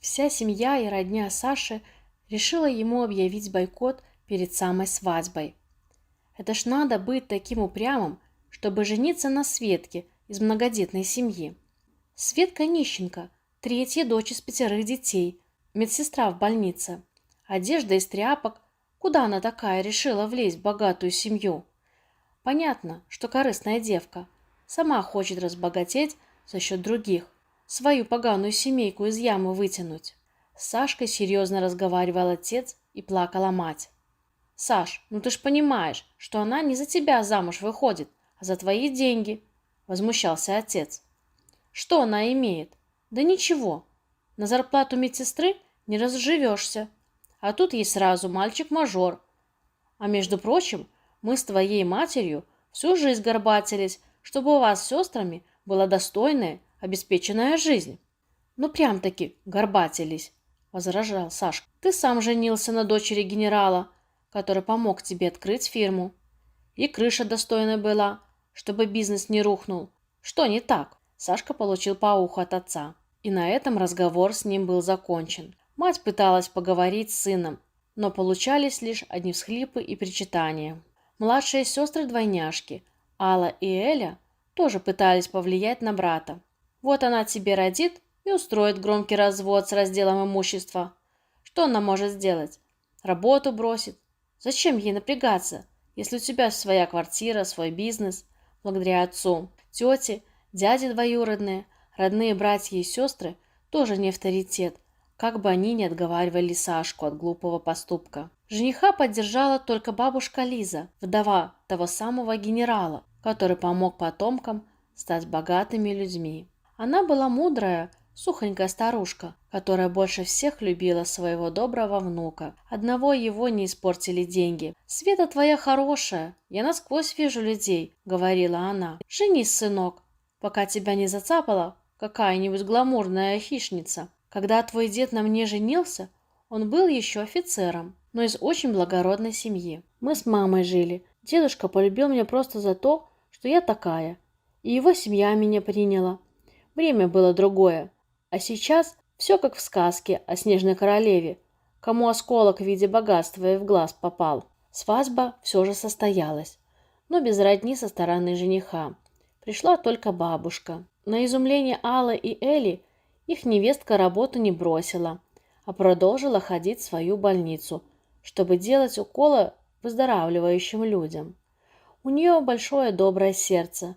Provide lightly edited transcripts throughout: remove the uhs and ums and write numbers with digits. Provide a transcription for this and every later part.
Вся семья и родня Саши решила ему объявить бойкот перед самой свадьбой. Это ж надо быть таким упрямым, чтобы жениться на Светке из многодетной семьи. Светка нищенка, третья дочь из 5 детей, медсестра в больнице. Одежда из тряпок. Куда она такая решила влезть в богатую семью? Понятно, что корыстная девка. Сама хочет разбогатеть за счет других. Свою поганую семейку из ямы вытянуть. С Сашкой серьезно разговаривал отец и плакала мать. «Саш, ну ты ж понимаешь, что она не за тебя замуж выходит, а за твои деньги», — возмущался отец. «Что она имеет? Да ничего. На зарплату медсестры не разживешься. А тут ей сразу мальчик-мажор. А между прочим, мы с твоей матерью всю жизнь горбатились, чтобы у вас с сестрами была достойная, обеспеченная жизнь». «Ну прям-таки горбатились», — возражал Сашка. «Ты сам женился на дочери генерала, который помог тебе открыть фирму. И крыша достойная была, чтобы бизнес не рухнул. Что не так?» Сашка получил по уху от отца. И на этом разговор с ним был закончен. Мать пыталась поговорить с сыном, но получались лишь одни всхлипы и причитания. Младшие сестры-двойняшки, Алла и Эля, тоже пытались повлиять на брата. Вот она тебе родит и устроит громкий развод с разделом имущества. Что она может сделать? Работу бросит. Зачем ей напрягаться, если у тебя своя квартира, свой бизнес, благодаря отцу? Тети, дяди двоюродные, родные братья и сестры тоже не авторитет, как бы они ни отговаривали Сашку от глупого поступка. Жениха поддержала только бабушка Лиза, вдова того самого генерала, который помог потомкам стать богатыми людьми. Она была мудрая, сухонькая старушка, которая больше всех любила своего доброго внука. Одного его не испортили деньги. «Света твоя хорошая, я насквозь вижу людей», — говорила она. «Женись, сынок, пока тебя не зацапала какая-нибудь гламурная хищница. Когда твой дед на мне женился, он был еще офицером, но из очень благородной семьи. Мы с мамой жили. Дедушка полюбил меня просто за то, что я такая. И его семья меня приняла. Время было другое. А сейчас все как в сказке о снежной королеве, кому осколок в виде богатства и в глаз попал». Свадьба все же состоялась, но без родни со стороны жениха. Пришла только бабушка. На изумление Аллы и Эли их невестка работу не бросила, а продолжила ходить в свою больницу, чтобы делать уколы выздоравливающим людям. У нее большое доброе сердце.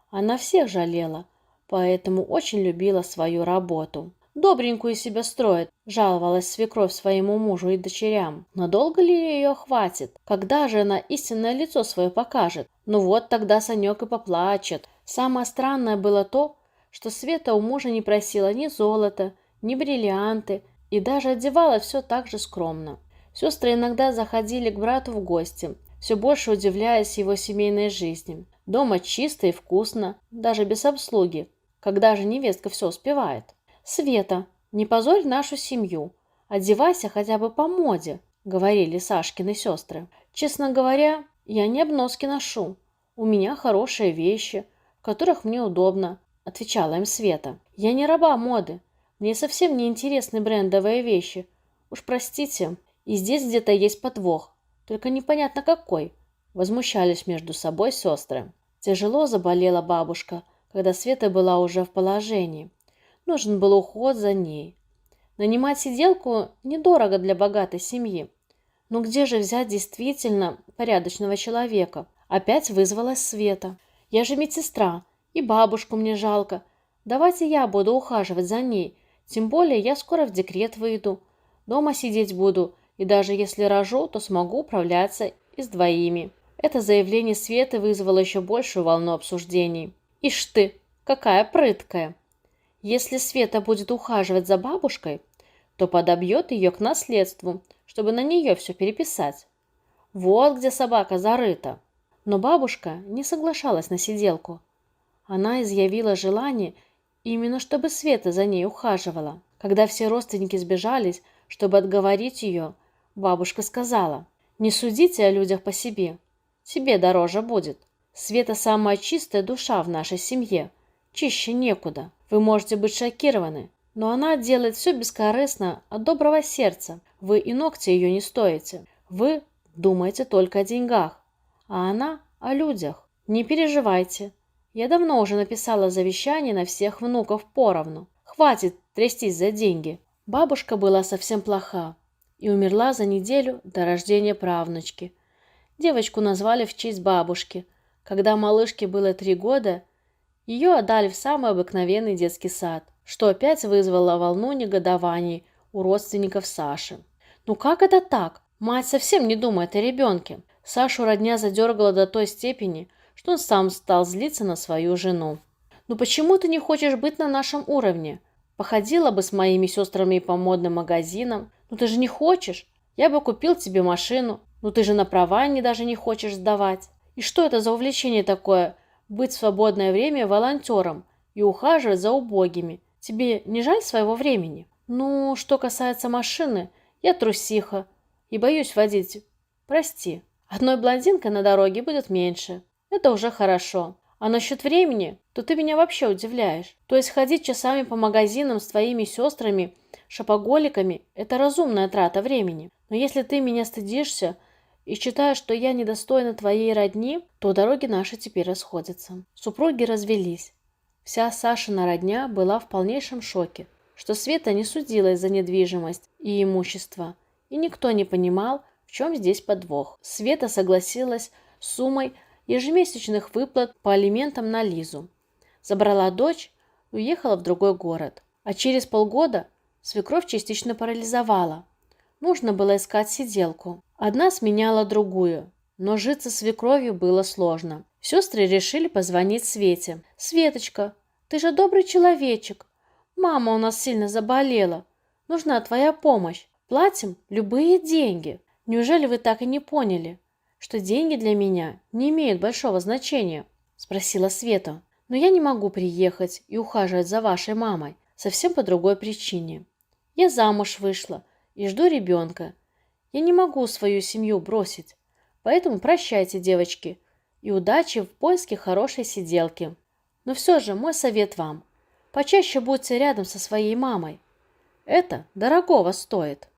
Она всех жалела, поэтому очень любила свою работу. «Добренькую себя строит», – жаловалась свекровь своему мужу и дочерям. «Надолго ли ее хватит? Когда же она истинное лицо свое покажет? Ну вот тогда Санек и поплачет». Самое странное было то, что Света у мужа не просила ни золота, ни бриллианты, и даже одевала все так же скромно. Сестры иногда заходили к брату в гости, все больше удивляясь его семейной жизни. Дома чисто и вкусно, даже без обслуги. Когда же невестка все успевает? «Света, не позорь нашу семью, одевайся хотя бы по моде», — говорили Сашкины сестры. «Честно говоря, я не обноски ношу. У меня хорошие вещи, в которых мне удобно», — отвечала им Света. «Я не раба моды. Мне совсем не интересны брендовые вещи. Уж простите, и здесь где-то есть подвох, только непонятно какой», — возмущались между собой сестры. Тяжело заболела бабушка, когда Света была уже в положении. Нужен был уход за ней. Нанимать сиделку недорого для богатой семьи. Но где же взять действительно порядочного человека? Опять вызвалась Света. «Я же медсестра, и бабушку мне жалко. Давайте я буду ухаживать за ней. Тем более я скоро в декрет выйду. Дома сидеть буду, и даже если рожу, то смогу управляться и с двоими». Это заявление Светы вызвало еще большую волну обсуждений. «Ишь ты, какая прыткая! Если Света будет ухаживать за бабушкой, то подобьет ее к наследству, чтобы на нее все переписать. Вот где собака зарыта». Но бабушка не соглашалась на сиделку. Она изъявила желание именно, чтобы Света за ней ухаживала. Когда все родственники сбежались, чтобы отговорить ее, бабушка сказала: «Не судите о людях по себе, тебе дороже будет. Света самая чистая душа в нашей семье, чище некуда. Вы можете быть шокированы, Но она делает все бескорыстно от доброго сердца. Вы и ногти ее не стоите. Вы думаете только о деньгах, а она о людях. Не переживайте. Я давно уже написала завещание на всех внуков поровну. Хватит трястись за деньги. Бабушка была совсем плоха и умерла за неделю до рождения правнучки. Девочку назвали в честь бабушки. Когда малышке было 3 года, ее отдали в самый обыкновенный детский сад, что опять вызвало волну негодований у родственников Саши. Ну как это так? Мать совсем не думает о ребенке. Сашу родня задергала до той степени, что он сам стал злиться на свою жену. «Ну почему ты не хочешь быть на нашем уровне? Походила бы с моими сестрами по модным магазинам. Ну ты же не хочешь? Я бы купил тебе машину. Ну ты же на права даже не хочешь сдавать. И что это за увлечение такое? Быть в свободное время волонтером и ухаживать за убогими. Тебе не жаль своего времени? Ну, что касается машины, я трусиха и боюсь водить. Прости. Одной блондинкой на дороге будет меньше. Это уже хорошо. А насчет времени, то ты меня вообще удивляешь. То есть ходить часами по магазинам с твоими сестрами, шопоголиками – это разумная трата времени. Но если ты меня стыдишься и считаешь, что я недостойна твоей родни, то дороги наши теперь расходятся. Супруги развелись. Вся Сашина родня была в полнейшем шоке, что Света не судилась за недвижимость и имущество, и никто не понимал, в чем здесь подвох. Света согласилась с суммой ежемесячных выплат по алиментам на Лизу. Забрала дочь и уехала в другой город. А через полгода свекровь частично парализовала. Нужно было искать сиделку. Одна сменяла другую, но житься с свекровью было сложно. Сестры решили позвонить Свете. «Светочка, ты же добрый человечек. Мама у нас сильно заболела. Нужна твоя помощь. Платим любые деньги. Неужели вы так и не поняли, что деньги для меня не имеют большого значения?» – спросила Света. «Но я не могу приехать и ухаживать за вашей мамой совсем по другой причине. Я замуж вышла и жду ребенка. Я не могу свою семью бросить. Поэтому прощайте, девочки, и удачи в поиске хорошей сиделки. Но все же мой совет вам – почаще будьте рядом со своей мамой. Это дорогого стоит».